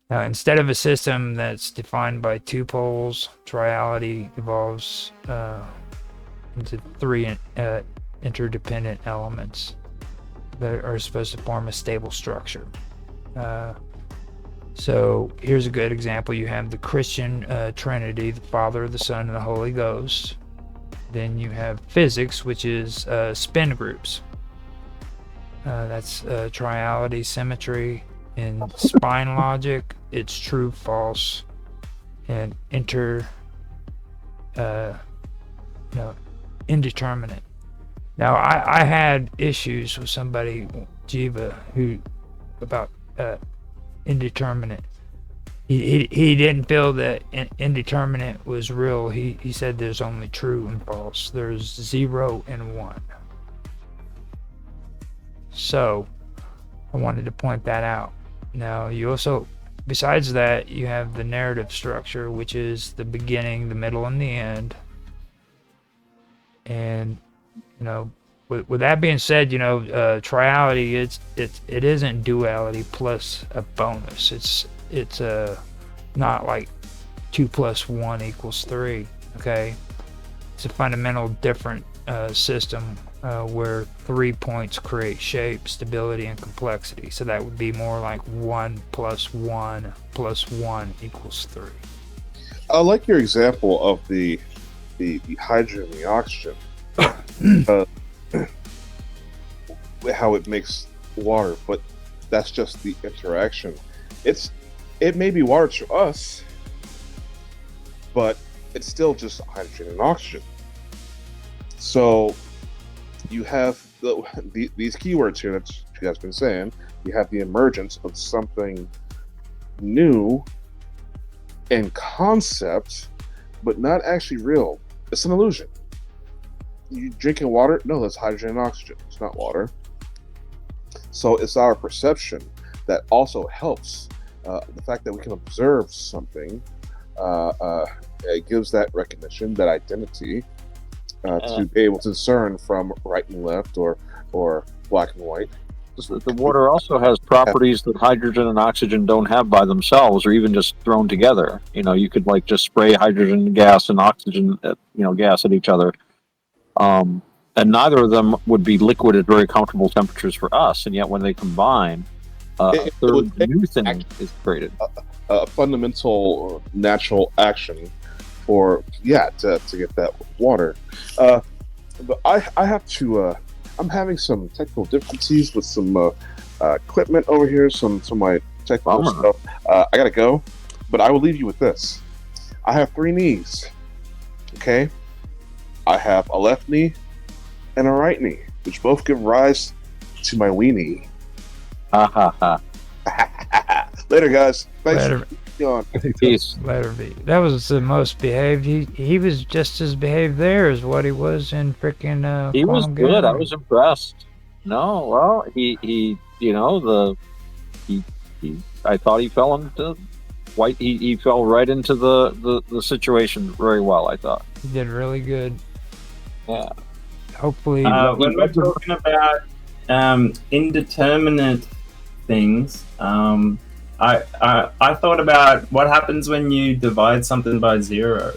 Now, instead of a system that's defined by two poles, triality evolves into three interdependent elements that are supposed to form a stable structure. Uh, so here's a good example. You have the Christian Trinity, the Father, the Son, and the Holy Ghost. Then you have physics, which is spin groups. That's triality, symmetry. In spine logic, it's true, false, and indeterminate. Now, I had issues with somebody, Jiva, who about indeterminate. He didn't feel that indeterminate was real. He said there's only true and false. There's 0 and 1. So I wanted to point that out. Now, you also, besides that, you have the narrative structure, which is the beginning, the middle, and the end. And, with that being said, triality, it isn't duality plus a bonus. It's not like 2 plus 1 equals 3. Okay, it's a fundamental different system where 3 points create shape, stability, and complexity. So that would be more like 1 plus 1 plus 1 equals 3. I like your example of the hydrogen and the oxygen. How it makes water, but that's just the interaction. It may be water to us, but it's still just hydrogen and oxygen. So you have these keywords here that you guys have been saying. You have the emergence of something new in concept, but not actually real. It's an illusion. You drinking water? No, that's hydrogen and oxygen. It's not water. So it's our perception that also helps. The fact that we can observe something, it gives that recognition, that identity, to be able to discern from right and left or black and white. The water also has properties that hydrogen and oxygen don't have by themselves, or even just thrown together. You could just spray hydrogen gas and oxygen, gas at each other. And neither of them would be liquid at very comfortable temperatures for us, and yet when they combine, a third new thing is created. A fundamental natural action to get that water. But I have to. I'm having some technical difficulties with some equipment over here. Some of my technical stuff. I gotta go, but I will leave you with this. I have 3 knees. Okay, I have a left knee and a right knee, which both give rise to my weenie. Ha ha ha. Later, guys. Thanks. Later. Peace. Later, V. That was the most behaved. He was just as behaved there as what he was in freaking. He was good. I was impressed. No, well, he I thought he fell into white. He fell right into the situation very well. I thought he did really good. Yeah. Hopefully, when we're talking about indeterminate things, I thought about what happens when you divide something by 0.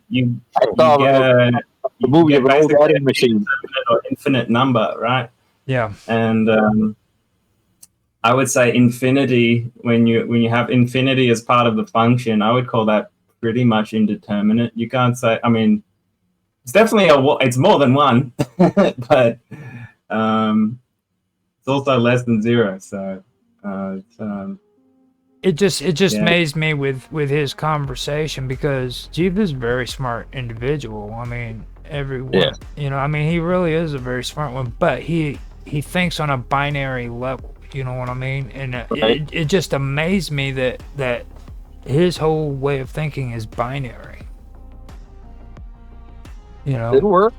you get the movie of an old writing machine, or infinite number, right? Yeah. And I would say infinity, when you have infinity as part of the function, I would call that pretty much indeterminate. You can't say. I mean, it's definitely it's more than 1, but it's also less than 0. So it just amazed me with his conversation, because Jiva's a very smart individual. I mean, everyone, he really is a very smart one, but he thinks on a binary level. You know what I mean? And it just amazed me that his whole way of thinking is binary. It worked.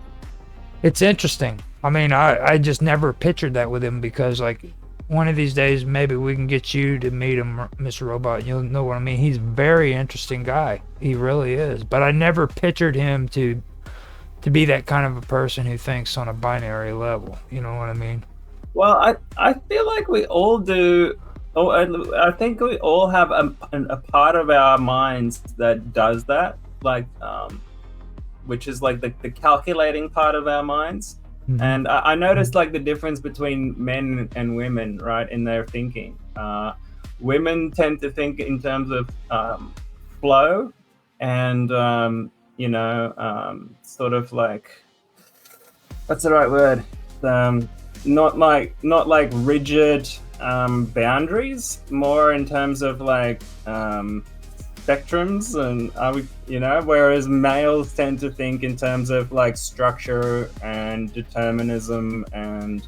It's interesting. I mean, I just never pictured that with him, because one of these days maybe we can get you to meet him, Mr. Robot. You'll know what I mean. He's a very interesting guy. He really is. But I never pictured him to be that kind of a person who thinks on a binary level. You know what I mean? Well, I feel like we all do Oh, I think we all have a part of our minds that does that, like, which is like the calculating part of our minds. Mhm. And I noticed like the difference between men and women, right, in their thinking. Women tend to think in terms of flow and, sort of like, what's the right word? Not like rigid boundaries, more in terms of like spectrums, and whereas males tend to think in terms of like structure and determinism and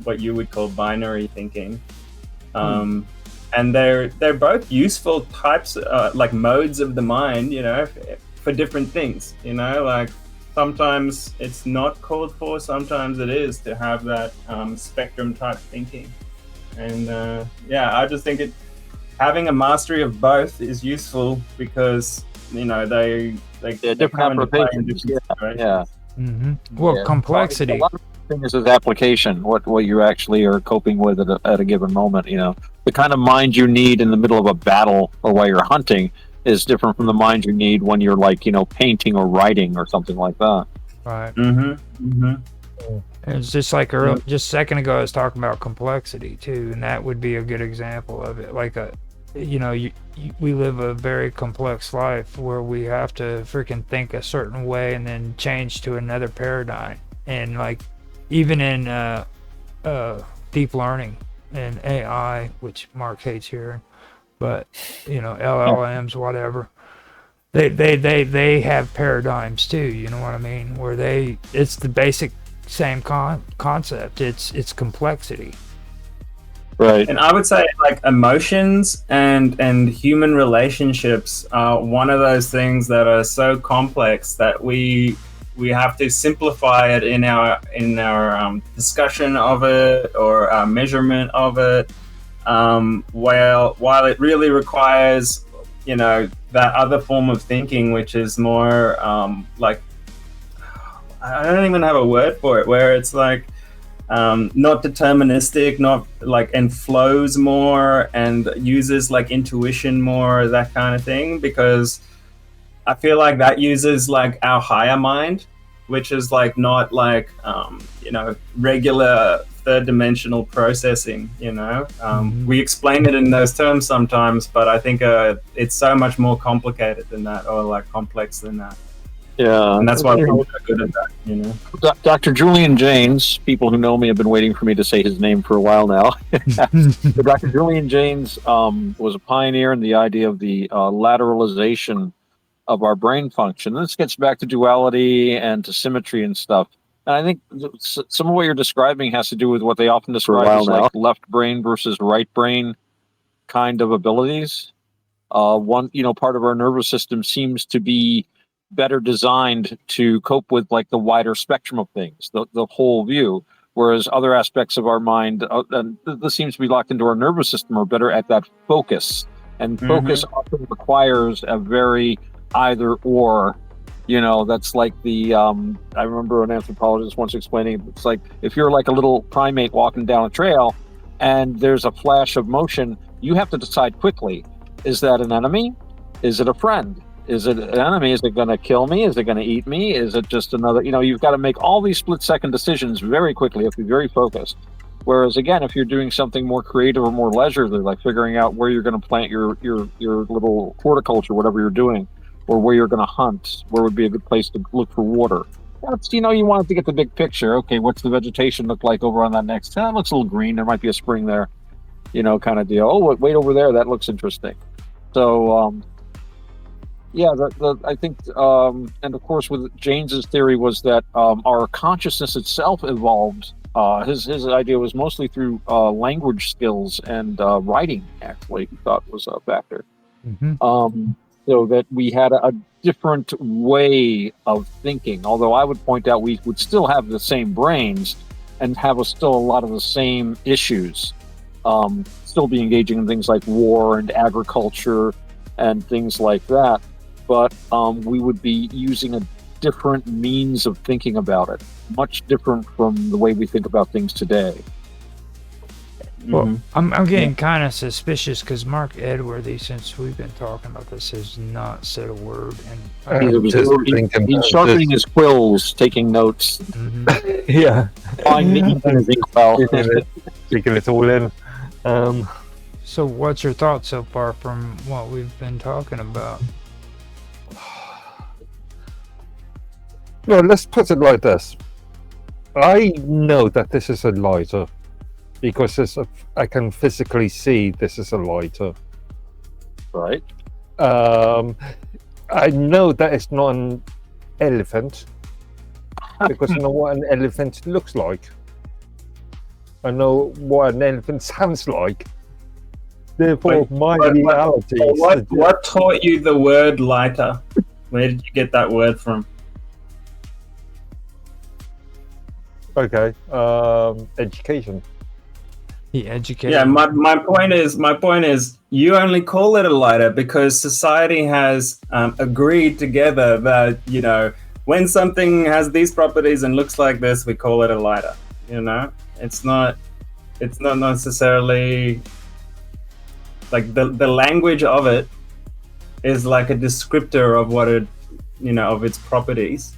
what you would call binary thinking. And they're both useful types, like modes of the mind, for different things. Like sometimes it's not called for, sometimes it is, to have that spectrum type thinking. And I just think having a mastery of both is useful because they different come into play in applications. different situations. Yeah. Well, Yeah. complexity. A lot of things is application, what you actually are coping with at a given moment. The kind of mind you need in the middle of a battle or while you're hunting is different from the mind you need when you're like painting or writing or something like that. Right. Mm-hmm. It's just like just a second ago I was talking about complexity too, and that would be a good example of it. Like we live a very complex life where we have to freaking think a certain way and then change to another paradigm. And like even in deep learning and AI, which Mark hates hearing, but LLMs, whatever. They have paradigms too, you know what I mean? Where it's the basic same concept. It's complexity. Right. And I would say like emotions and human relationships are one of those things that are so complex that we have to simplify it in our discussion of it or our measurement of it. While it really requires that other form of thinking, which is more like, I don't even have a word for it, where it's like not deterministic, not like, and flows more and uses like intuition more, that kind of thing, because I feel like that uses like our higher mind, which is like not like regular third dimensional processing. We explain it in those terms sometimes, but I think it's so much more complicated than that, or like complex than that. Yeah, And that's why we're good at that. Dr. Julian Jaynes, people who know me have been waiting for me to say his name for a while now. But Dr. Julian Jaynes was a pioneer in the idea of the lateralization of our brain function. This gets back to duality and to symmetry and stuff. And I think some of what you're describing has to do with what they often describe as like left brain versus right brain kind of abilities. One, part of our nervous system seems to be better designed to cope with like the wider spectrum of things, the whole view, whereas other aspects of our mind, and this seems to be locked into our nervous system, are better at that focus. And focus often requires a very either or. That's like the I remember an anthropologist once explaining, it's like if you're like a little primate walking down a trail and there's a flash of motion, you have to decide quickly, is that an enemy? Is it a friend? Is it an enemy? Is it going to kill me? Is it going to eat me? Is it just another, you've got to make all these split-second decisions very quickly. You have to be very focused. Whereas again, if you're doing something more creative or more leisurely, like figuring out where you're going to plant your little horticulture, whatever you're doing, or where you're going to hunt, where would be a good place to look for water. That's, you want to get the big picture. Okay, what's the vegetation look like over on that next? It looks a little green. There might be a spring there, kind of deal. Oh, wait over there. That looks interesting. So, I think, and of course, with Jaynes's theory was that our consciousness itself evolved. His idea was mostly through language skills and writing. Actually, he thought was a factor. So that we had a different way of thinking. Although I would point out we would still have the same brains and have still a lot of the same issues. Still be engaging in things like war and agriculture and things like that. But we would be using a different means of thinking about it, much different from the way we think about things today. Well, Mhm. I'm getting kind of suspicious because Mark Edworthy, since we've been talking about this, has not said a word. And He's sharpening his quills, taking notes, Mhm. Yeah. applying the ink in his inkwell. Taking it all in. So, what's your thoughts so far from what we've been talking about? Well, let's put it like this. I know that this is a lighter because I can physically see this is a lighter. Right. I know that it's not an elephant because I know what an elephant looks like. I know what an elephant sounds like. Therefore, my reality is What taught you the word lighter? Where did you get that word from? okay. Education. He educated. Yeah, my point is you only call it a lighter because society has agreed together that, you know, when something has these properties and looks like this, we call it a lighter. You know, it's not necessarily like the language of it is like a descriptor of what it, you know, of its properties.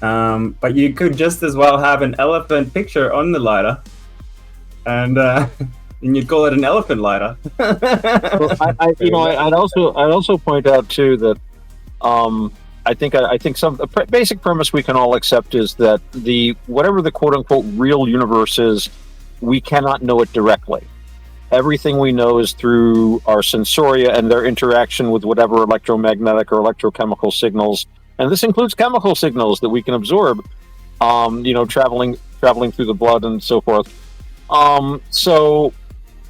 But you could just as well have an elephant picture on the lighter, and you'd call it an elephant lighter. Well, I'd also point out too that I think some basic premise we can all accept is that whatever the quote unquote real universe is, we cannot know it directly. Everything we know is through our sensoria and their interaction with whatever electromagnetic or electrochemical signals, and this includes chemical signals that we can absorb, traveling through the blood and so forth. So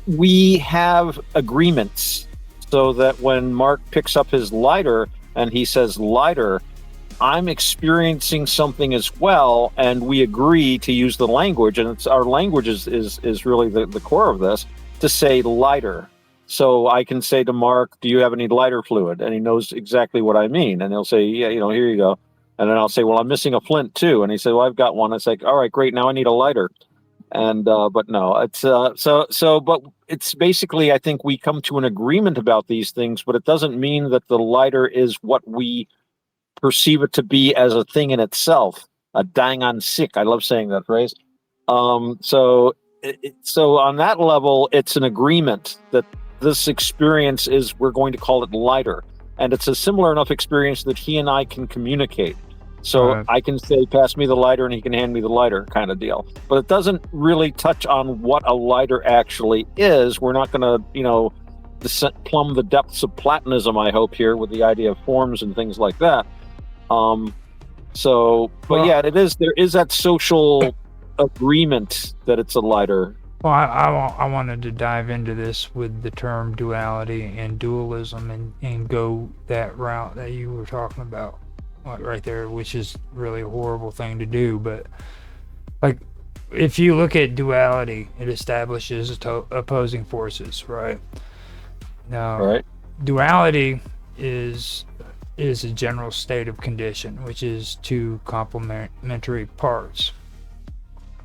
we have agreements so that when Mark picks up his lighter and he says lighter, I'm experiencing something as well, and we agree to use the language, and our language is really the core of this, to say lighter. So I can say to Mark, do you have any lighter fluid? And he knows exactly what I mean. And he'll say, yeah, here you go. And then I'll say, well, I'm missing a flint too. And he said, well, I've got one. It's like, all right, great. Now I need a lighter. And, but no, it's, but it's basically, I think we come to an agreement about these things, but it doesn't mean that the lighter is what we perceive it to be as a thing in itself. A dang on sick. I love saying that phrase. So on that level, it's an agreement that this experience is, we're going to call it lighter. And it's a similar enough experience that he and I can communicate. So I can say, pass me the lighter, and he can hand me the lighter, kind of deal. But it doesn't really touch on what a lighter actually is. We're not going to, plumb the depths of Platonism, I hope, here with the idea of forms and things like that. There is that social agreement that it's a lighter. Well, I wanted to dive into this with the term duality and dualism and go that route that you were talking about right there, which is really a horrible thing to do. But like, if you look at duality, it establishes opposing forces, right? Now, Right. Duality is a general state of condition, which is two complementary parts.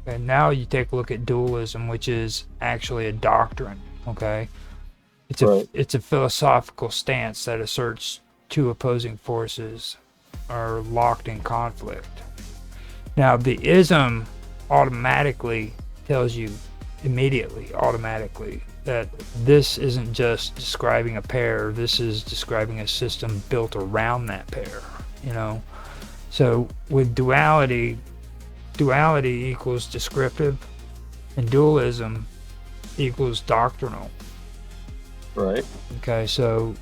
And now you take a look at dualism, which is actually a doctrine. Okay, it's a philosophical stance that asserts two opposing forces are locked in conflict. Now, the ism automatically tells you automatically that this isn't just describing a pair. This is describing a system built around that pair. So with duality equals descriptive, and dualism equals doctrinal. Right. Okay, so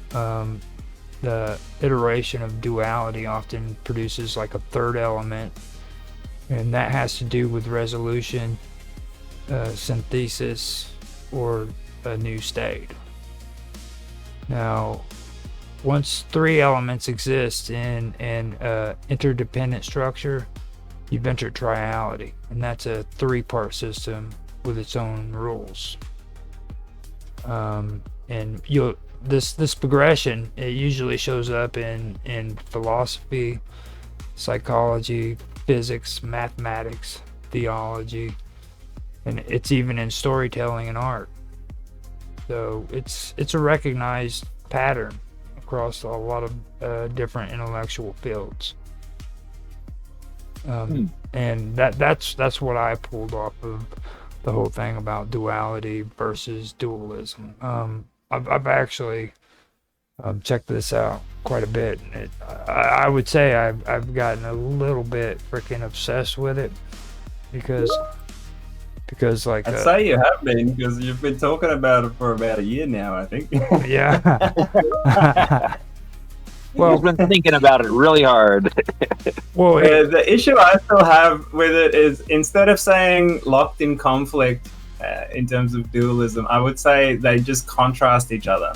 the iteration of duality often produces like a third element, and that has to do with resolution, synthesis, or a new state. Now, once three elements exist in an interdependent structure, you've entered triality, and that's a three-part system with its own rules. And this progression, it usually shows up in philosophy, psychology, physics, mathematics, theology, and it's even in storytelling and art. So it's a recognized pattern across a lot of different intellectual fields. And that's what I pulled off of the whole thing about duality versus dualism. I've actually checked this out quite a bit. And I would say I've gotten a little bit freaking obsessed with it because like I'd say you have been, because you've been talking about it for about a year now, I think. yeah. Well, I've been thinking about it really hard. Well, The issue I still have with it is, instead of saying locked in conflict in terms of dualism, I would say they just contrast each other.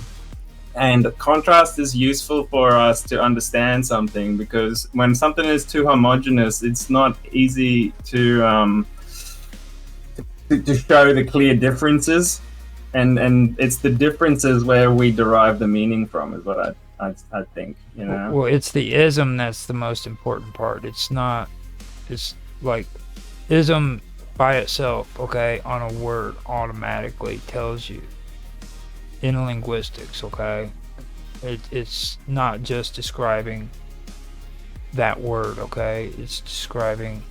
And contrast is useful for us to understand something, because when something is too homogeneous, it's not easy to show the clear differences. And it's the differences where we derive the meaning from, is what I think, you know. Well, it's the ism that's the most important part. It's like ism by itself, okay, on a word automatically tells you in linguistics, okay, it's not just describing that word, okay, it's describing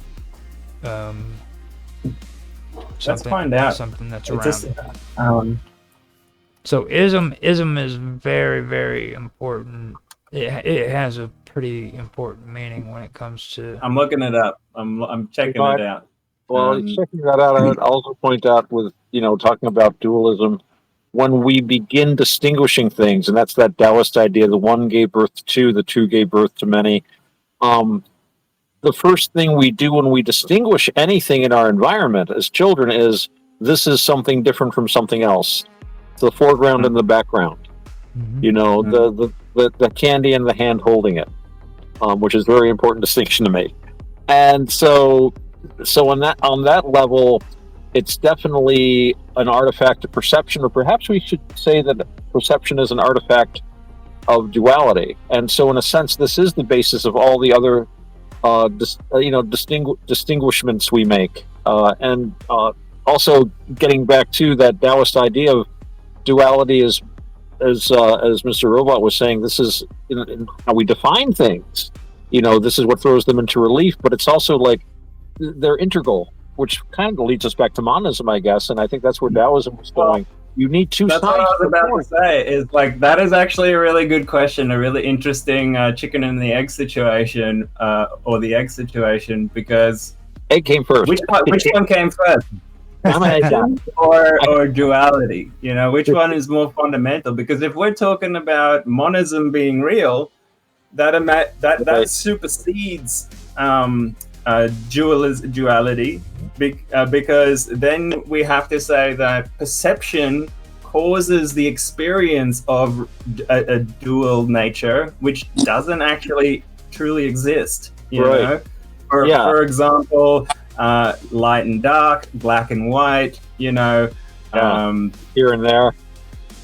Let's find out. something that's It around just, it. So ism is very, very important. It has a pretty important meaning when it comes to. I'm looking it up. I'm checking it out. Well, checking that out, I would also point out with, talking about dualism, when we begin distinguishing things, and that's that Taoist idea, the one gave birth to two, the two gave birth to many. The first thing we do when we distinguish anything in our environment as children is, this is something different from something else. The foreground and the background, the candy and the hand holding it, which is a very important distinction to make. And so on that level, it's definitely an artifact of perception, or perhaps we should say that perception is an artifact of duality. And so, in a sense, this is the basis of all the other distinguishments we make, and also getting back to that Taoist idea of duality as Mr. Robot was saying, this is in how we define things. This is what throws them into relief, but it's also like they're integral, which kind of leads us back to monism, I guess, and I think that's where Taoism was going. You need two sides. That's what I was about to say. Is like, that is actually a really good question, a really interesting chicken and the egg situation, or the egg situation, because egg came first. Which one came first? Perception or duality? Which one is more fundamental? Because if we're talking about monism being real, that supersedes duality, because then we have to say that perception causes the experience of a dual nature, which doesn't actually truly exist. You know? For example, light and dark, black and white, here and there.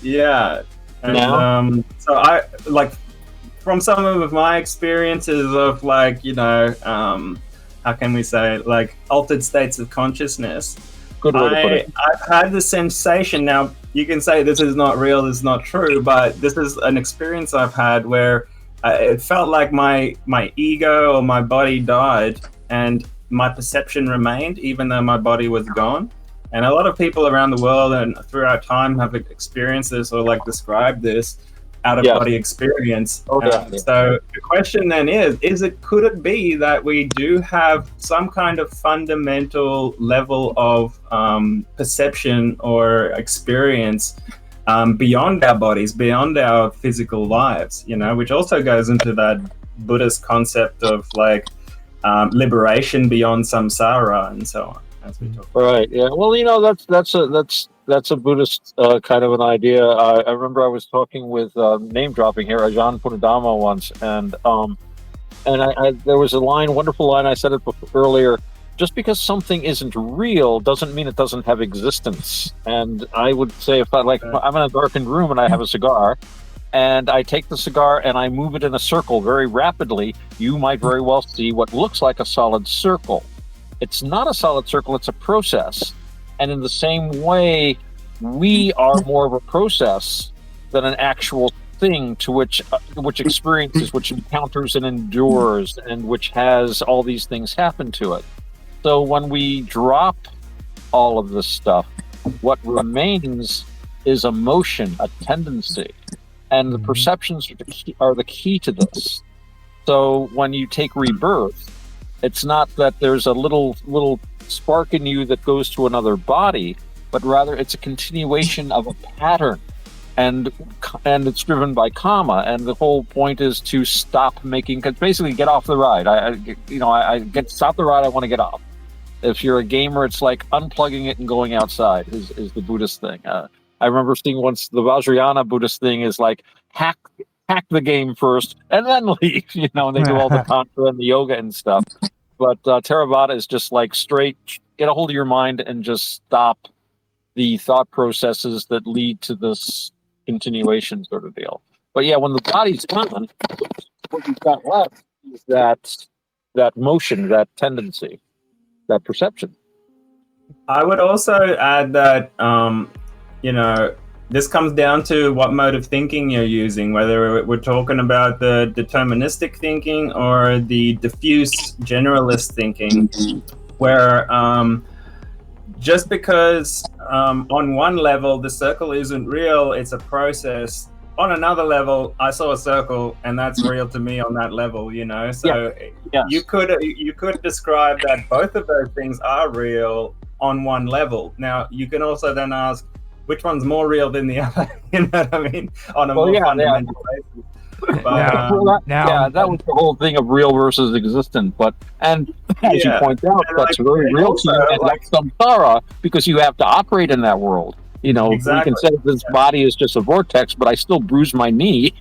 Yeah. And, so I like, from some of my experiences of how can we say, like, altered states of consciousness, good way to put it. I've had the sensation, now you can say this is not real, this is not true, but this is an experience I've had where it felt like my ego or my body died and my perception remained, even though my body was gone. And a lot of people around the world and throughout time have experienced this, or like described this out-of-body experience. So the question then could it be that we do have some kind of fundamental level of perception or experience beyond our bodies, beyond our physical lives, which also goes into that Buddhist concept of like liberation beyond samsara and so on, as we talk. Right. Yeah. Well, that's a Buddhist kind of an idea. I remember I was talking with name dropping here, Ajahn Punadama once, and there was a wonderful line. I said it earlier. Just because something isn't real doesn't mean it doesn't have existence. And I would say, if I'm in a darkened room and I have a cigar, and I take the cigar and I move it in a circle very rapidly, you might very well see what looks like a solid circle. It's not a solid circle, it's a process. And in the same way, we are more of a process than an actual thing to which experiences, which encounters and endures, and which has all these things happen to it. So when we drop all of this stuff, what remains is emotion, a tendency, and the perceptions are the key to this. So when you take rebirth, it's not that there's a little spark in you that goes to another body, but rather it's a continuation of a pattern, and it's driven by karma. And the whole point is to stop making, basically get off the ride. Stop the ride. I want to get off. If you're a gamer, it's like unplugging it and going outside is the Buddhist thing. I remember seeing once the Vajrayana Buddhist thing is like hack the game first and then leave, and they do all the tantra and the yoga and stuff. But Theravada is just like straight, get a hold of your mind and just stop the thought processes that lead to this continuation sort of deal. But yeah, when the body's gone, what you've got left is that motion, that tendency, that perception. I would also add that, this comes down to what mode of thinking you're using, whether we're talking about the deterministic thinking or the diffuse generalist thinking, where just because on one level the circle isn't real, it's a process. On another level, I saw a circle and that's real to me on that level, So Yes. you could describe that both of those things are real on one level. Now you can also then ask which one's more real than the other, you know what I mean? On a more fundamental basis. But, that was the whole thing of real versus existent. But as you point out, that's very real to you, and that's samsara, because you have to operate in that world. Exactly. We can say this body is just a vortex, but I still bruise my knee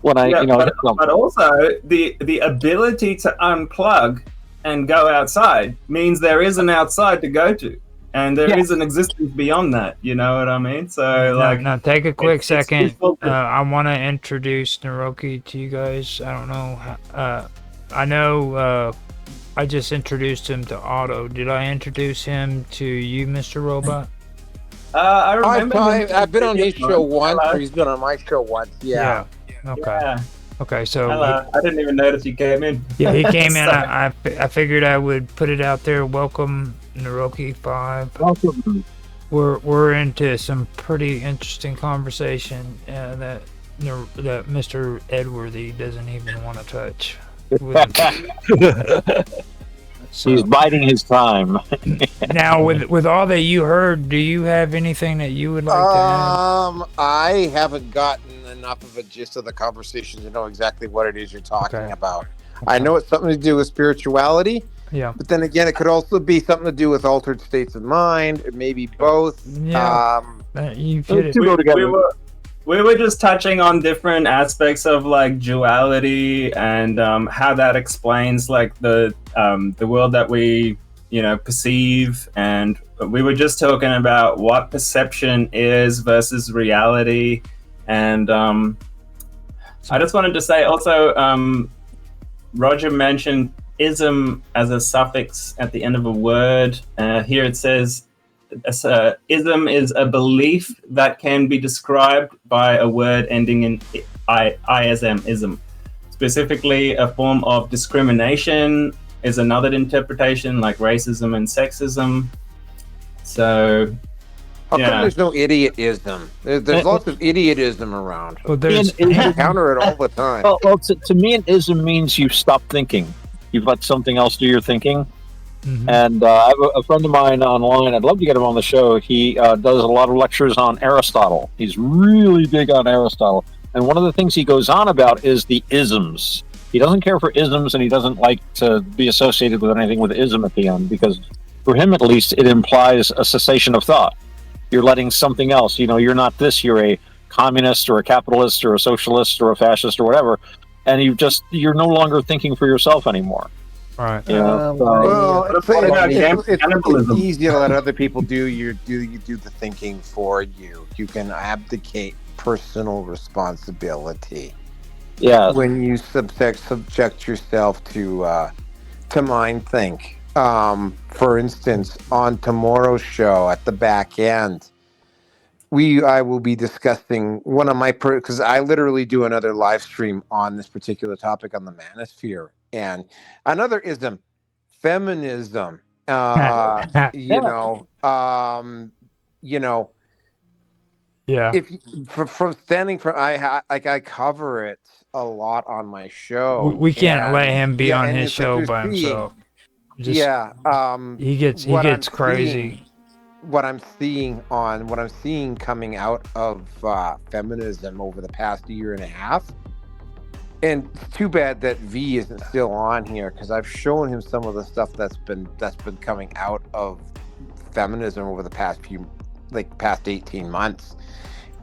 when I, But also the ability to unplug and go outside means there is an outside to go to, and there is an existence beyond that. You know what I mean? So now take a quick second. it's I want to introduce Naroki to you guys. I don't know. I know. I just introduced him to Otto. Did I introduce him to you, Mr. Robot? I remember. I've been on his show once, or he's been on my show once. Yeah. Okay. Yeah. Okay. So. Hello. I didn't even notice you came in. Yeah, he came in. I figured I would put it out there. Welcome, Naroki 5. Welcome. We're into some pretty interesting conversation that Mr. Edworthy doesn't even want to touch. He's biding his time. Now, with all that you heard, do you have anything that you would like to add? I haven't gotten enough of a gist of the conversation to know exactly what it is you're talking about. I know it's something to do with spirituality. Yeah. But then again, it could also be something to do with altered states of mind. It may be both. Yeah. You get it. Go together. We were just touching on different aspects of like duality and how that explains like the world that we perceive, and we were just talking about what perception is versus reality, and I just wanted to say also Roger mentioned ism as a suffix at the end of a word. Here it says ism is a belief that can be described by a word ending in ism, ism. Specifically, a form of discrimination is another interpretation, like racism and sexism. So, how come there's no idiotism? There's lots of idiotism around. Well, there's I encounter it all the time. Well, to me, an ism means you stop thinking. You've let something else do your thinking. Mhm. And I have a friend of mine online. I'd love to get him on the show. He does a lot of lectures on Aristotle. He's really big on Aristotle. And one of the things he goes on about is the isms. He doesn't care for isms, and he doesn't like to be associated with anything with ism at the end, because for him, at least, it implies a cessation of thought. You're letting something else, you're not this, you're a communist or a capitalist or a socialist or a fascist or whatever. And you're no longer thinking for yourself anymore. Right. Well, it's cannibalism. easy to let other people do the thinking for you. You can abdicate personal responsibility. Yeah. When you subject yourself to mind think. For instance, on tomorrow's show at the back end, I will be discussing one of my because I literally do another live stream on this particular topic on the manosphere, and another ism, feminism. You know, Yeah. if from standing from I cover it a lot on my show. We can't let him be on and his it's like show you're by seeing- himself. Just, he gets what I'm crazy. what I'm seeing coming out of feminism over the past year and a half, and it's too bad that V isn't still on here, because I've shown him some of the stuff that's been coming out of feminism over the past 18 months,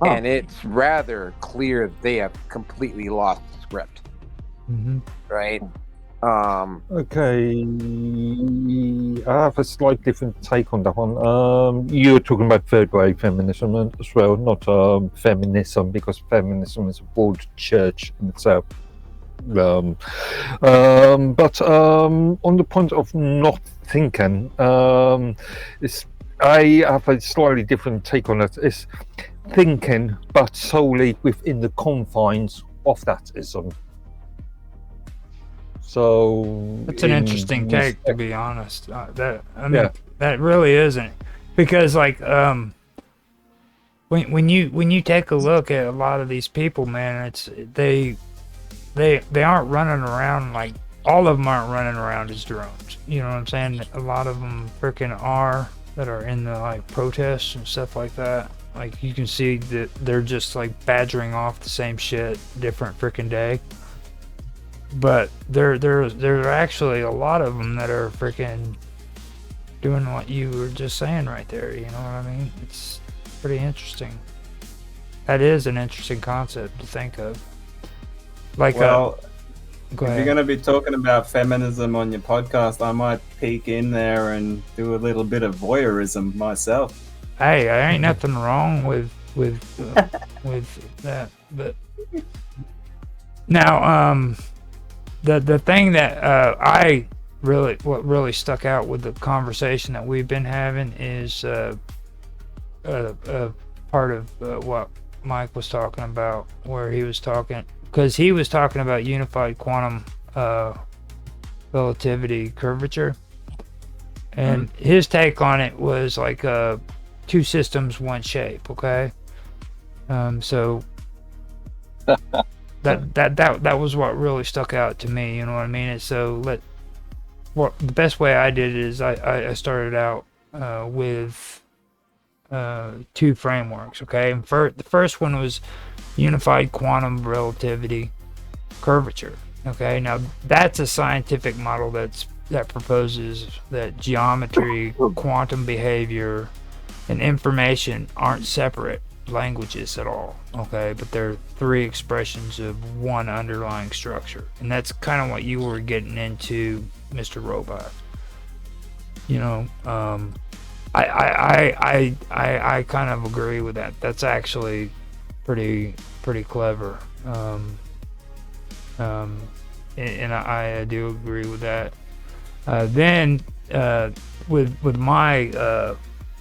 and it's rather clear they have completely lost the script. Mm-hmm. Right. Okay, I have a slight different take on that one. You were talking about third wave feminism as well, not feminism, because feminism is a broad church in itself. But on the point of not thinking, I have a slightly different take on it. It's thinking, but solely within the confines of that ism. So it's an interesting take, to be honest. That really isn't, because when you take a look at a lot of these people, man, they aren't running around like all of them aren't running around as drones. You know what I'm saying? A lot of them freaking are, that are in the protests and stuff like that. Like, you can see that they're just badgering off the same shit, different freaking day. But there are actually a lot of them that are freaking doing what you were just saying right there. You know what I mean? It's pretty interesting. That is an interesting concept to think of. If you're going to be talking about feminism on your podcast, I might peek in there and do a little bit of voyeurism myself. Hey, I ain't nothing wrong with that. But now, the thing that what really stuck out with the conversation that we've been having is part of what Mike was talking about, where he was talking about unified quantum relativity curvature, and his take on it was two systems, one shape. Okay, so. That was what really stuck out to me, you know what I mean? And so the best way I did it is I started out with two frameworks, okay? And the first one was unified quantum relativity curvature, okay? Now that's a scientific model that proposes that geometry, quantum behavior, and information aren't separate languages at all, okay, but they're three expressions of one underlying structure, and that's kind of what you were getting into, Mr. Robot. You know, I kind of agree with that. That's actually pretty clever, and I do agree with that. Then with my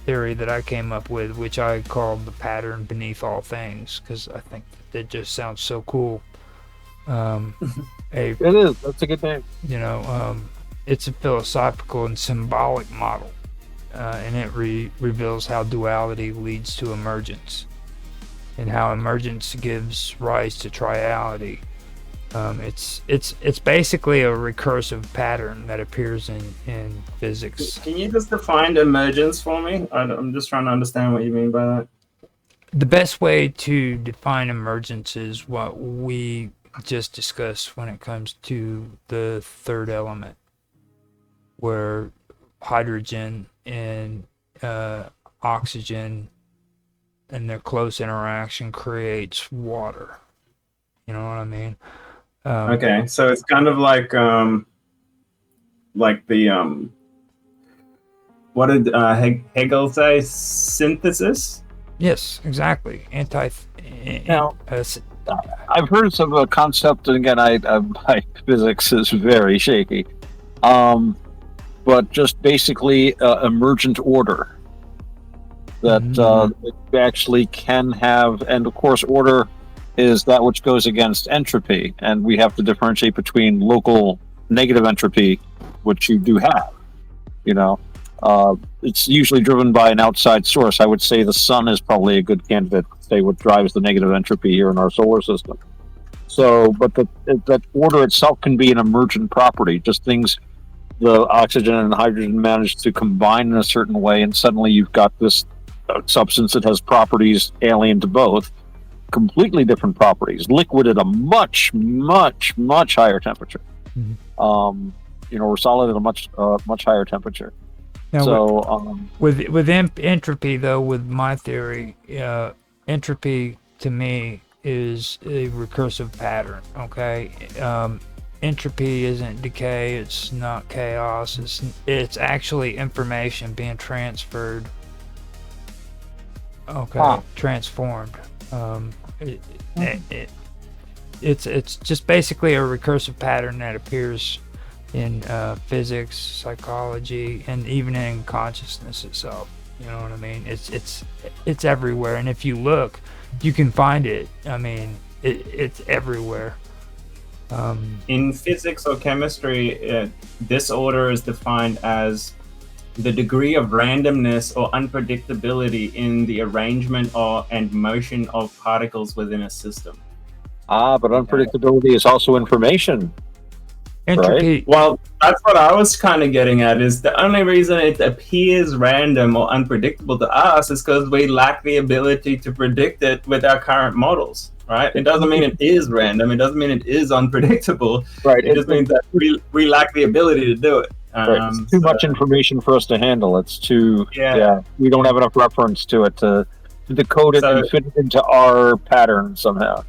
theory that I came up with, which I called the pattern beneath all things, because I think that just sounds so cool. It is. That's a good name. You know, it's a philosophical and symbolic model, and it reveals how duality leads to emergence, and how emergence gives rise to triality. It's basically a recursive pattern that appears in physics. Can you just define emergence for me? I'm just trying to understand what you mean by that. The best way to define emergence is what we just discussed when it comes to the third element, where hydrogen and oxygen and their close interaction creates water. You know what I mean? Okay, so it's kind of like the what did Hegel say? Synthesis? Yes, exactly. Now, I've heard of a concept, and again, my physics is very shaky. But but just basically emergent order that it actually can have. And of course, order is that which goes against entropy, and we have to differentiate between local negative entropy, which you do have. You know, it's usually driven by an outside source. I would say the sun is probably a good candidate to say what drives the negative entropy here in our solar system. So, but that order itself can be an emergent property, just things the oxygen and hydrogen manage to combine in a certain way, and suddenly you've got this substance that has properties alien to both, completely different properties, liquid at a much, much, much higher temperature. Or solid at a much higher temperature. Now, So, with entropy, though, with my theory, entropy to me is a recursive pattern. Okay, entropy isn't decay. It's not chaos. It's actually information being transferred. Okay, transformed. It's just basically a recursive pattern that appears in physics, psychology, and even in consciousness itself. You know what I mean? It's everywhere, and if you look, you can find it. I mean, it's everywhere. In physics or chemistry, disorder is defined as the degree of randomness or unpredictability in the arrangement and motion of particles within a system. but unpredictability is also information. Entropy. Well, that's what I was kind of getting at, is the only reason it appears random or unpredictable to us is because we lack the ability to predict it with our current models, right? It doesn't mean it is random. It doesn't mean it is unpredictable. Right. It just means that we lack the ability to do it. Right. It's too much information for us to handle. It's too, we don't have enough reference to it to decode it and fit it into our pattern somehow.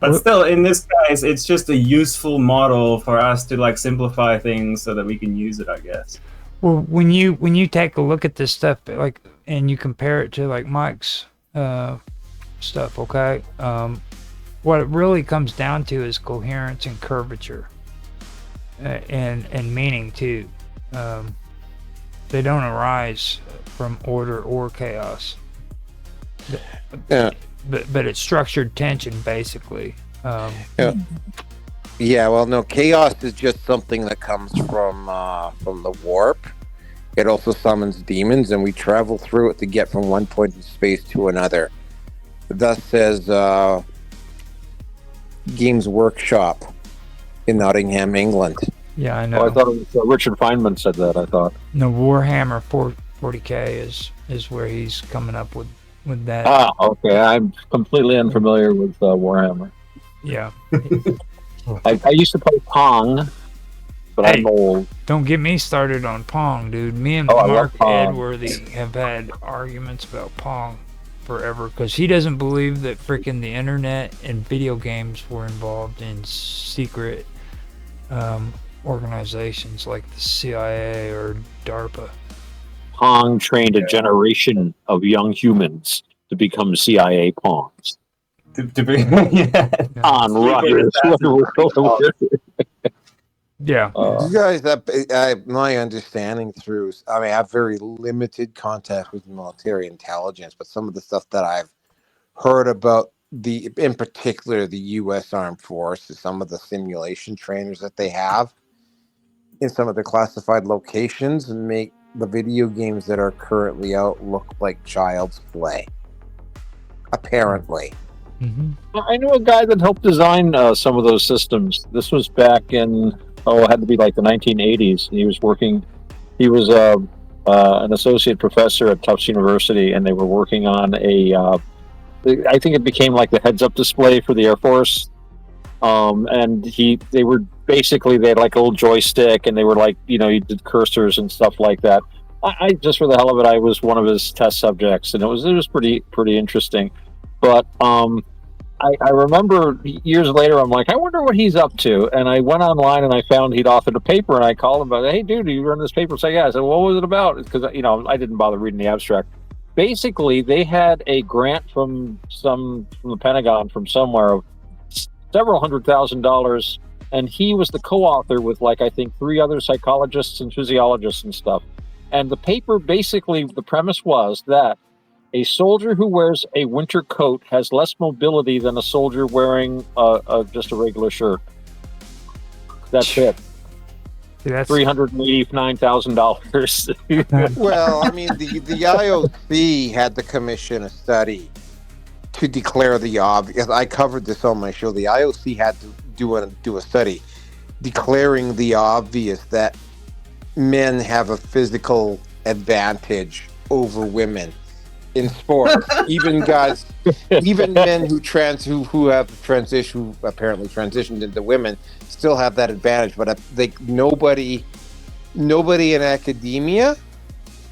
But still, in this case, it's just a useful model for us to like simplify things so that we can use it, I guess. Well, when you take a look at this stuff, like, and you compare it to like Mike's stuff, okay, what it really comes down to is coherence and curvature, and meaning too. They don't arise from order or chaos. Yeah. But it's structured tension, basically. Yeah, well, no, chaos is just something that comes from the warp. It also summons demons, and we travel through it to get from one point in space to another. Thus says Games Workshop in Nottingham, England. Yeah, I know. Oh, I thought it was, Richard Feynman said that, I thought. No, Warhammer 40K is where he's coming up with that. Ah, okay. I'm completely unfamiliar with Warhammer. Yeah. I used to play Pong, but I'm old. Don't get me started on Pong, dude. Me and I love Mark Pong. Edworthy have had arguments about Pong forever because he doesn't believe that freaking the internet and video games were involved in secret organizations like the CIA or DARPA. Pong trained a generation of young humans to become CIA pawns. To be, yeah. On Rogers. Yeah. You guys, my understanding through, I have very limited contact with military intelligence, but some of the stuff that I've heard about in particular, the U.S. Armed Forces, some of the simulation trainers that they have in some of the classified locations make the video games that are currently out look like child's play. Apparently. Mm-hmm. I knew a guy that helped design some of those systems. This was back in, it had to be like the 1980s. He was an associate professor at Tufts University, and they were working on I think it became like the heads-up display for the Air Force. And they had like a little joystick, and they were like, you did cursors and stuff like that. I just, for the hell of it, I was one of his test subjects, and it was pretty interesting. But I remember years later, I'm like, I wonder what he's up to. And I went online and I found he'd authored a paper, and I called him about, hey, dude, you run this paper? So yeah, I said, what was it about? Because I didn't bother reading the abstract. Basically, they had a grant from the Pentagon from somewhere of several $100,000, and he was the co-author with like I think 3 other psychologists and physiologists and stuff. And the paper basically, the premise was that a soldier who wears a winter coat has less mobility than a soldier wearing just a regular shirt. That's it. Dude, that's $389,000. Well, I mean, the IOC had to commission a study to declare the obvious. I covered this on my show. The IOC had to do a study declaring the obvious that men have a physical advantage over women in sports. Even guys, even men who apparently transitioned into women still have that advantage. But nobody in academia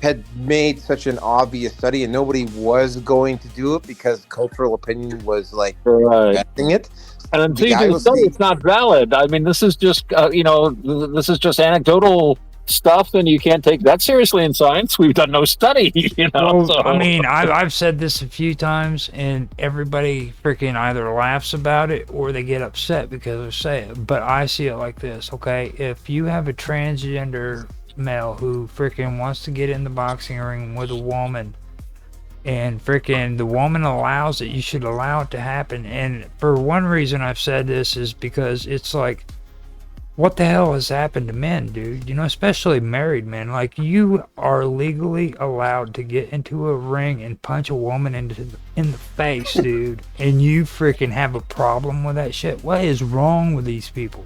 had made such an obvious study, and nobody was going to do it because cultural opinion was like preventing it. And until you do study, it's not valid. I mean, this is just this is just anecdotal stuff, and you can't take that seriously in science. We've done no study, Well, so. I mean, I've said this a few times, and everybody freaking either laughs about it or they get upset because I say it. But I see it like this, okay? If you have a transgender male who freaking wants to get in the boxing ring with a woman, and freaking the woman allows it, you should allow it to happen. And for one reason I've said this is because it's like, what the hell has happened to men, dude? Especially married men. Like, you are legally allowed to get into a ring and punch a woman in the face, dude. And you freaking have a problem with that shit. What is wrong with these people?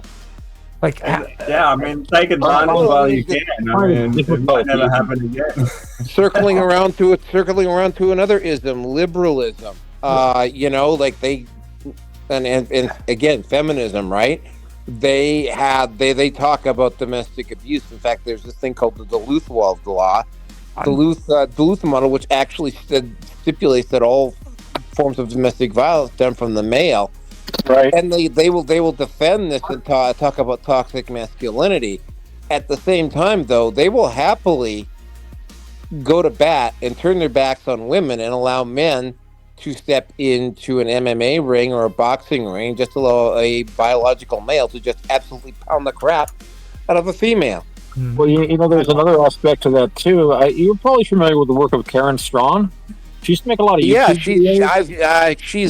Like, Yeah, I mean, take advantage while you can. I mean, it might never happen again. circling around to another ism, liberalism. Like they, and again, feminism, right? They talk about domestic abuse. In fact, there's this thing called the Duluth Law, Duluth model, which actually stipulates that all forms of domestic violence stem from the male. Right. And they will defend this and talk about toxic masculinity. At the same time, though, they will happily go to bat and turn their backs on women and allow men to step into an MMA ring or a boxing ring, just allow a biological male to just absolutely pound the crap out of a female. Well, there's another aspect to that too. You're probably familiar with the work of Karen Strawn. She used to make a lot of YouTube videos. She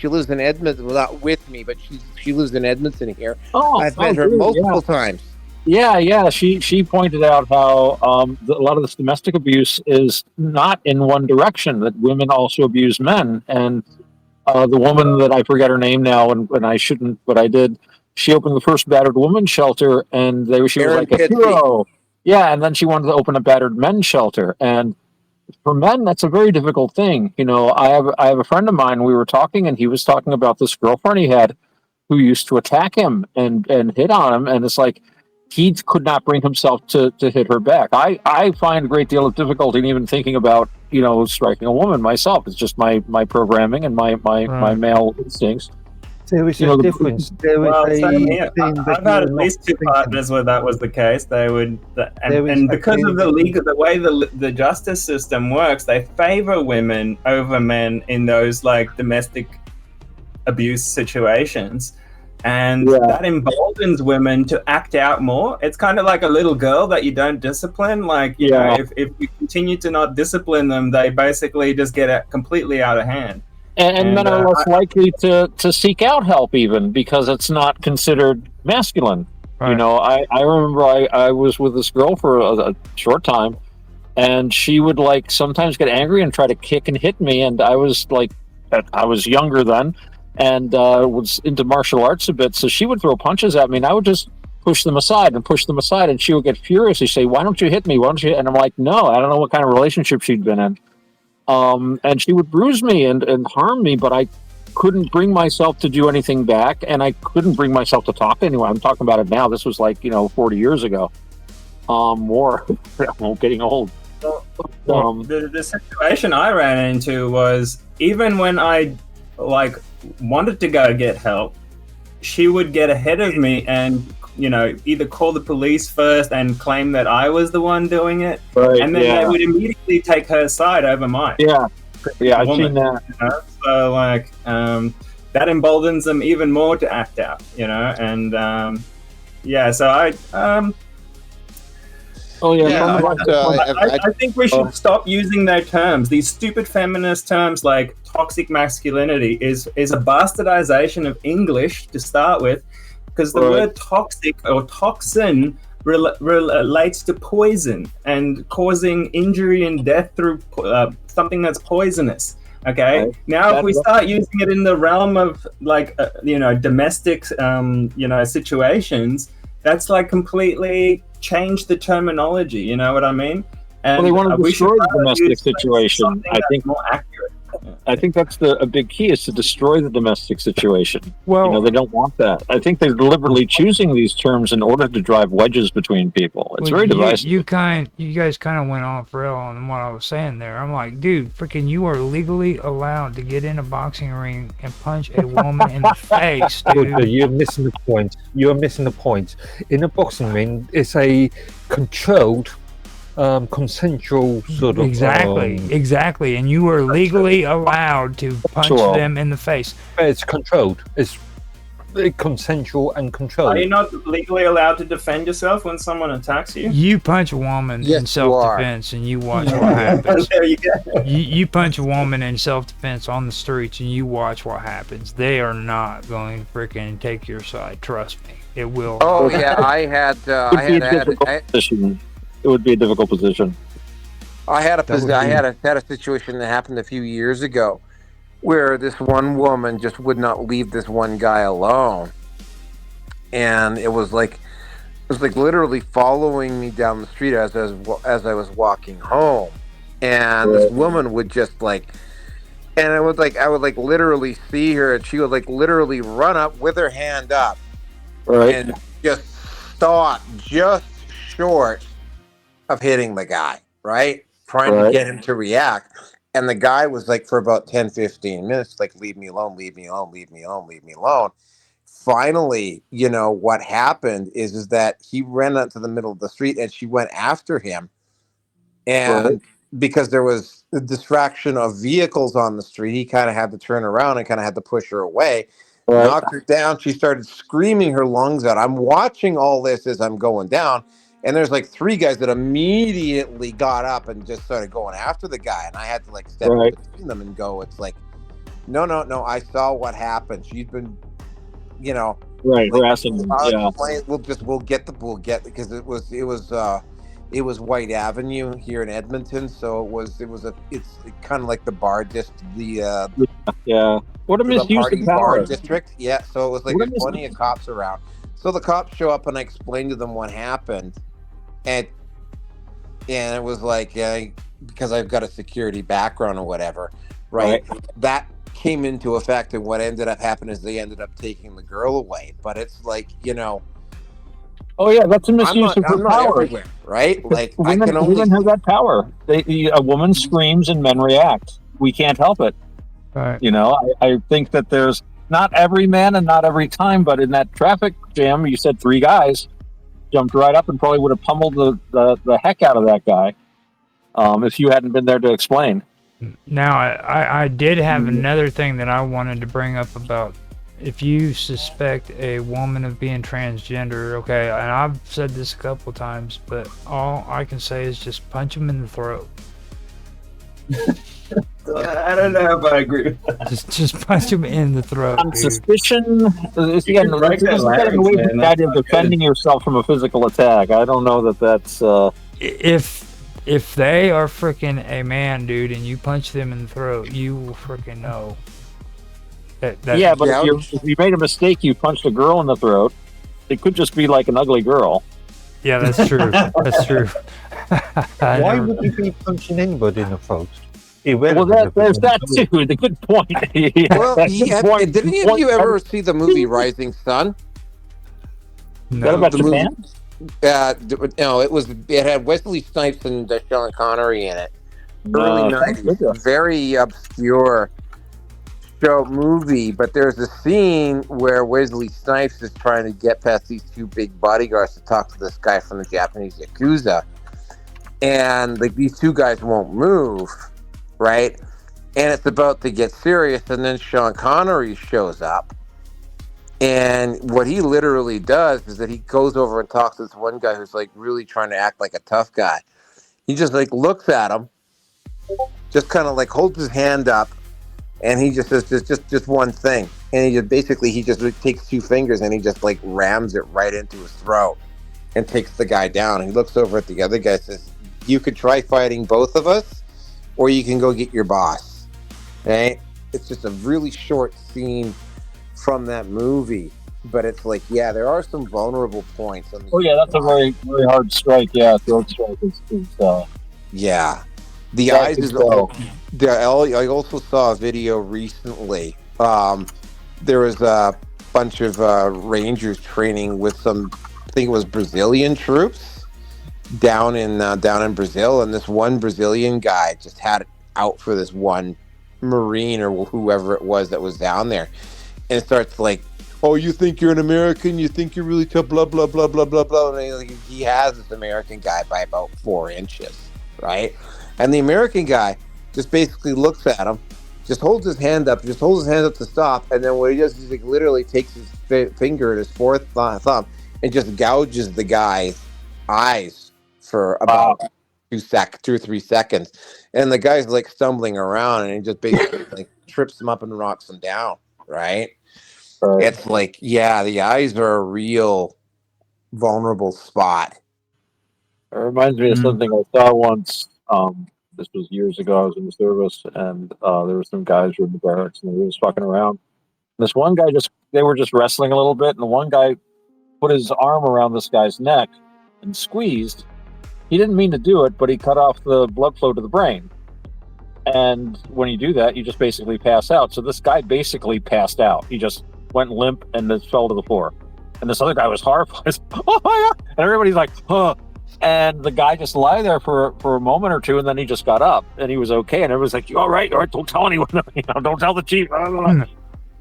lives in Edmonton. Well, not with me, but she lives in Edmonton here. I've met her good, multiple times. Yeah. She pointed out how a lot of this domestic abuse is not in one direction, that women also abuse men. And the woman that I forget her name now, and I shouldn't, but I did, she opened the first battered women's shelter, and she was like a hero. Yeah, and then she wanted to open a battered men's shelter. And for men, that's a very difficult thing. I have a friend of mine, we were talking, and he was talking about this girlfriend he had who used to attack him and hit on him. And it's like, he could not bring himself to hit her back. I find a great deal of difficulty in even thinking about, striking a woman myself. It's just my programming and my male instincts. There is a difference. Same here. I've had at least 2 partners where that was the case. They would, and because of the way the justice system works, they favor women over men in those like domestic abuse situations. And that emboldens women to act out more. It's kind of like a little girl that you don't discipline. Like, you know, if you continue to not discipline them, they basically just get completely out of hand. And men are less likely to seek out help even because it's not considered masculine. Right. You know, I remember I was with this girl for a short time, and she would like sometimes get angry and try to kick and hit me. And I was like, I was younger then and was into martial arts a bit. So she would throw punches at me and I would just push them aside. And she would get furious. She'd say, "Why don't you hit me? Why don't you?" And I'm like, no, I don't know what kind of relationship she'd been in. And she would bruise me and harm me, but I couldn't bring myself to do anything back, and I couldn't bring myself to talk to anyone. I'm talking about it now. This was like, 40 years ago. More. I'm getting old. The situation I ran into was even when I wanted to go get help, she would get ahead of me and either call the police first and claim that I was the one doing it, right, and then they would immediately take her side over mine. Yeah, I've seen that. So that emboldens them even more to act out, you know. And so I think we should stop using their terms. These stupid feminist terms like toxic masculinity is a bastardization of English to start with, because the word toxic or toxin relates to poison and causing injury and death through something that's poisonous. Okay. Now, if we start using it in the realm of like domestic situations, that's like completely changed the terminology. You know what I mean? And they want to destroy the domestic situation. I think more accurate. I think that's a big key, is to destroy the domestic situation. Well, they don't want that. I think they're deliberately choosing these terms in order to drive wedges between people. It's very divisive. You guys kind of went off rail on what I was saying there. I'm like, dude, freaking, you are legally allowed to get in a boxing ring and punch a woman in the face, dude. You're missing the point. You're missing the point. In a boxing ring, it's a controlled, consensual sort of exactly, and you are legally allowed to punch them in the face. It's controlled. It's consensual and controlled. Are you not legally allowed to defend yourself when someone attacks you? You punch a woman in self-defense, and you watch what happens. There you go. You punch a woman in self-defense on the streets, and you watch what happens. They are not going to freaking take your side. Trust me, it will. Oh yeah, I had It would be a difficult position. I had a situation that happened a few years ago where this one woman just would not leave this one guy alone, and it was like literally following me down the street as I was walking home, and this woman would just like, and I would literally see her, and she would like literally run up with her hand up, and just stop just short of hitting the guy, trying to get him to react. And the guy was like, for about 10-15 minutes, like, leave me alone, leave me alone, leave me alone, leave me alone. Finally, what happened is that he ran out to the middle of the street, and she went after him, and because there was a distraction of vehicles on the street, he kind of had to turn around and kind of had to push her away. Knocked her down. She started screaming her lungs out. I'm watching all this as I'm going down. And there's like three guys that immediately got up and just started going after the guy. And I had to like step in between them and go, it's like, no, I saw what happened. She's been, harassing them. Yeah. We'll get because it was White Avenue here in Edmonton. So it's kind of like the bar district, what a misuse of power district. Yeah. So it was like there's plenty of cops around. So the cops show up and I explained to them what happened. And it was like, because I've got a security background or whatever, that came into effect. And what ended up happening is they ended up taking the girl away. But it's like, oh yeah, that's a misuse of power, everywhere, right? Like, women have that power. A woman screams and men react. We can't help it. Right. I think that there's not every man and not every time, but in that traffic jam, you said three guys jumped right up and probably would have pummeled the heck out of that guy if you hadn't been there to explain. Now, I did have another thing that I wanted to bring up about if you suspect a woman of being transgender, okay, and I've said this a couple times, but all I can say is just punch them in the throat. I don't know if I agree with that. Just punch him in the throat. On suspicion, again, the idea of defending yourself from a physical attack. I don't know that's. If they are freaking a man, dude, and you punch them in the throat, you will freaking know. But if you made a mistake, you punched a girl in the throat. It could just be like an ugly girl. Yeah, that's true. That's true. Why would you be punching anybody in the throat? Well, there's that too. The good point. Well, did any of you ever see the movie Rising Sun? No. About Japan? No, it had Wesley Snipes and Sean Connery in it. Early 90s, very obscure movie, but there's a scene where Wesley Snipes is trying to get past these two big bodyguards to talk to this guy from the Japanese Yakuza, and like these two guys won't move. Right, and it's about to get serious, and then Sean Connery shows up. And what he literally does is that he goes over and talks to this one guy who's like really trying to act like a tough guy. He just like looks at him, just kind of like holds his hand up, and he just says just one thing. And he just basically he just takes 2 fingers and he just like rams it right into his throat and takes the guy down. And he looks over at the other guy and says, "You could try fighting both of us, or you can go get your boss." Right? It's just a really short scene from that movie, but it's like, yeah, there are some vulnerable points. Oh yeah, that's a very, very hard strike. Yeah, throat strike is yeah. The that eyes could is go. I also saw a video recently. There was a bunch of Rangers training with some, I think it was Brazilian troops down in Brazil, and this one Brazilian guy just had it out for this one Marine or whoever it was that was down there, and it starts like, "Oh, you think you're an American? You think you're really tough? Blah blah blah blah blah blah." And he has this American guy by about 4 inches, right? And the American guy just basically looks at him, just holds his hand up to stop, and then what he does is he literally takes his finger and his fourth thumb and just gouges the guy's eyes for about 2 or 3 seconds, and the guy's like stumbling around, and he just basically like trips him up and knocks him down. Right? It's like, yeah, the eyes are a real vulnerable spot. It reminds me of something I saw once. This was years ago. I was in the service, and there were some guys who were in the barracks, and they were just fucking around. This one guy they were just wrestling a little bit, and the one guy put his arm around this guy's neck and squeezed. He didn't mean to do it, but he cut off the blood flow to the brain. And when you do that, you just basically pass out. So this guy basically passed out. He just went limp and then fell to the floor. And this other guy was horrified. Oh my God! And everybody's like, huh. And the guy just lay there for a moment or two, and then he just got up, and he was okay. And everyone's like, "You all right? All right, don't tell anyone. Don't tell the chief."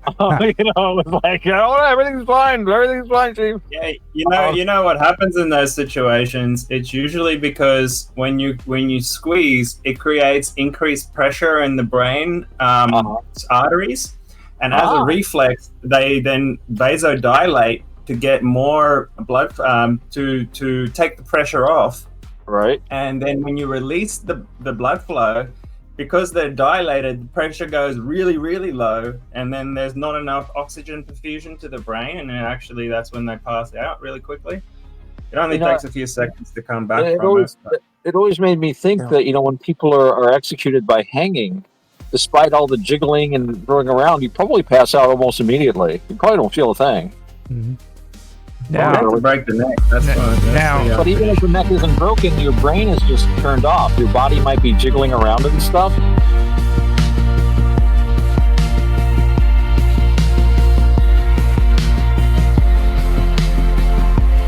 It was like, everything's fine, chief. Yeah, you know what happens in those situations. It's usually because when you squeeze, it creates increased pressure in the brain arteries, and as a reflex, they then vasodilate to get more blood to take the pressure off. Right. And then when you release the blood flow, because they're dilated, the pressure goes really, really low, and then there's not enough oxygen perfusion to the brain, and then actually that's when they pass out really quickly. It only takes a few seconds to come back from it. It always made me think that, when people are executed by hanging, despite all the jiggling and throwing around, you probably pass out almost immediately. You probably don't feel a thing. Mm-hmm. Now, to break the neck. That's but even if the neck isn't broken, your brain is just turned off. Your body might be jiggling around and stuff,